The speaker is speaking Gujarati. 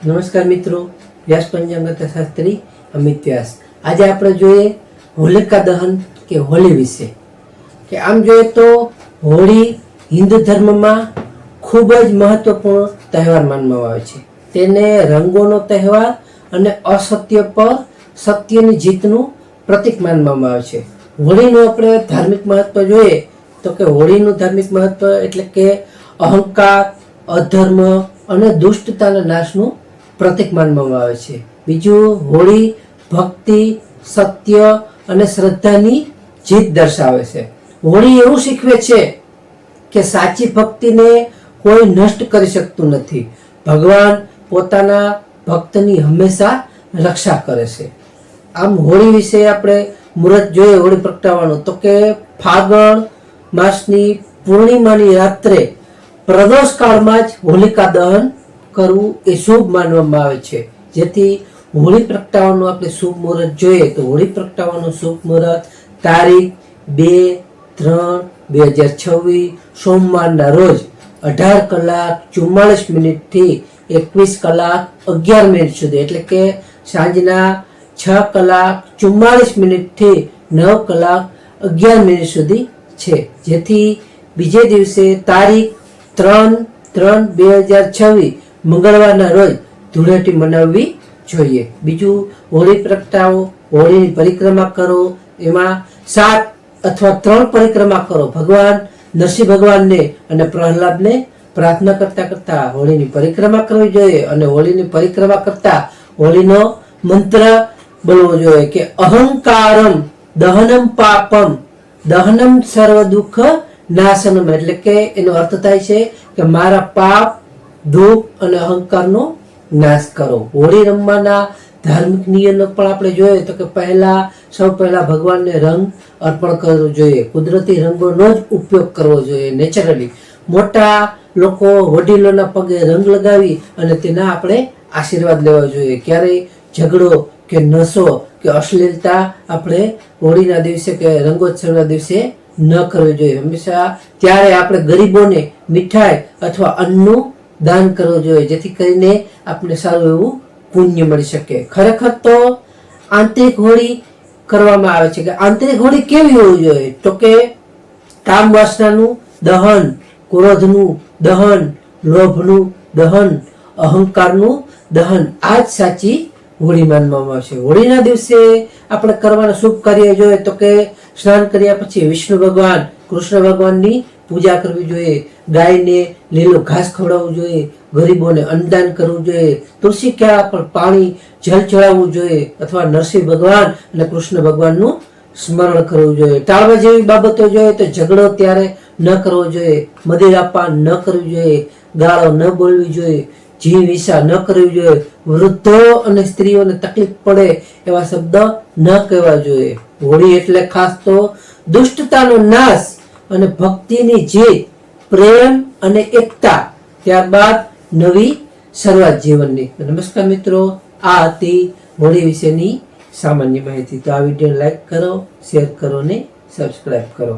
નમસ્કાર મિત્રો, વ્યાસ પંચાંગ શાસ્ત્રી અમિત વ્યાસ। આજે આપણે જોઈએ હોલિકા દહન કે હોળી વિશે। કે આમ જોઈએ તો હોળી હિન્દુ ધર્મમાં ખૂબ જ મહત્વપૂર્ણ તહેવાર માનવામાં આવે છે। તેને રંગોનો તહેવાર અને અસત્ય પર સત્યની જીતનું પ્રતીક માનવામાં આવે છે। હોળીનું આપણે ધાર્મિક મહત્વ જોઈએ તો કે હોળીનું ધાર્મિક મહત્વ એટલે કે અહંકાર, અધર્મ અને દુષ્ટતાના નાશનું પ્રતીક માનવામાં આવે છે। બીજું, હોળી ભક્તિ, સત્ય અને શ્રદ્ધાની જીત દર્શાવે છે। હોળી એવું શીખવે છે કે સાચી ભક્તિને કોઈ નષ્ટ કરી શકતું નથી। ભગવાન પોતાના ભક્તની હંમેશા રક્ષા કરે છે। આમ હોળી વિશે આપણે મુહૂર્ત જોઈએ હોળી પ્રગટાવવાનું તો કે ફાગણ માસની પૂર્ણિમાની રાત્રે પ્રદોષ કાળમાં જ હોલિકા દહન કરવું એ શુભ માનવામાં આવે છે। જેથી હોળી પ્રગટાવવાનું આપણે શુભ મુહૂર્ત જોઈએ તો હોળી પ્રગટાવવાનું શુભ મુહૂર્ત તારીખ 2-3-2026 સોમવારના રોજ 18 કલાક 44 મિનિટથી 21 કલાક 11 મિનિટ સુધી, એટલે કે સાંજના 6 કલાક 44 મિનિટથી 9 કલાક 11 મિનિટ સુધી છે। જેથી બીજે દિવસે તારીખ 3-3-2026 મંગળવારના રોજ ધૂળેટી મનાવવી જોઈએ। બીજું, હોળી પ્રગટાવો, હોળીની પરિક્રમા કરો, એમાં 7 અથવા 3 પરિક્રમા કરો। ભગવાન નરસિંહ ભગવાનને અને પ્રહલાદને પ્રાર્થના કરતા કરતા હોળીની પરિક્રમા કરવી જોઈએ અને હોળીની પરિક્રમા કરતા હોળીનો મંત્ર બોલવો જોઈએ કે અહંકારમ દહનમ પાપમ દહનમ સર્વ દુઃખ નાશનમ, એટલે કે એનો અર્થ થાય છે કે મારા પાપ, દુઃખ અને અહંકારનો નાશ કરો। હોળી રમવાના ધાર્મિક નિયમો પણ આપણે જોઈએ તો કે સૌ પહેલા ભગવાનને રંગ અર્પણ કરવો જોઈએ। કુદરતી રંગોનો જ ઉપયોગ કરવો જોઈએ, નેચરલી। મોટા લોકો વડીલોના પગે રંગ લગાવી અને તેના આપણે આશીર્વાદ લેવા જોઈએ। ક્યારેય ઝઘડો કે નશો કે અશ્લીલતા આપણે હોળીના દિવસે કે રંગોત્સવના દિવસે ન કરવી જોઈએ। હંમેશા ત્યારે આપણે ગરીબોને મીઠાઈ અથવા અન્નનું દાન કરવું જોઈએ, જેથી કરીને આપણે સારું એવું પુણ્ય મળી શકે। ખરેખર તો આંતરિક હોળી કરવામાં આવે છે કે આંતરિક હોળી કેવી હોવી જોઈએ તો કે કામ વાસનાનું દહન, ક્રોધનું દહન, લોભનું દહન, અહંકારનું દહન, આ જ સાચી હોળી માનવામાં આવે છે। હોળીના દિવસે આપણે કરવાના શુભ કાર્ય જોઈએ તો કે સ્નાન કર્યા પછી વિષ્ણુ ભગવાન, કૃષ્ણ ભગવાનની પૂજા કરવી જોઈએ, ગાયને લીલું ઘાસ ખવડાવવું જોઈએ, ગરીબોને અન્નદાન કરવું જોઈએ, તુલસી ક્યારા પર પાણી જલ ચડાવવું જોઈએ અથવા નરસિંહ ભગવાન અને કૃષ્ણ ભગવાનનું સ્મરણ કરવું જોઈએ। ટાળવા જેવી બાબતો જોઈએ તો ઝઘડો ત્યારે ન કરવો જોઈએ, મદિરાપાન ન કરવું જોઈએ, ગાળો ન બોલવી જોઈએ, જીવ હિંસા ન કરવી જોઈએ, વૃદ્ધો અને સ્ત્રીઓને તકલીફ પડે એવા શબ્દ ન કહેવા જોઈએ। હોળી એટલે ખાસ તો દુષ્ટતાનો નાશ અને ભક્તિની જીત, પ્રેમ અને એકતા, ત્યારબાદ નવી શરૂઆત જીવનની। નમસ્કાર મિત્રો, આ હતી હોળી વિશેની સામાન્ય માહિતી। તો આ વિડીયો લાઈક કરો, શેર કરો ને સબસ્ક્રાઈબ કરો।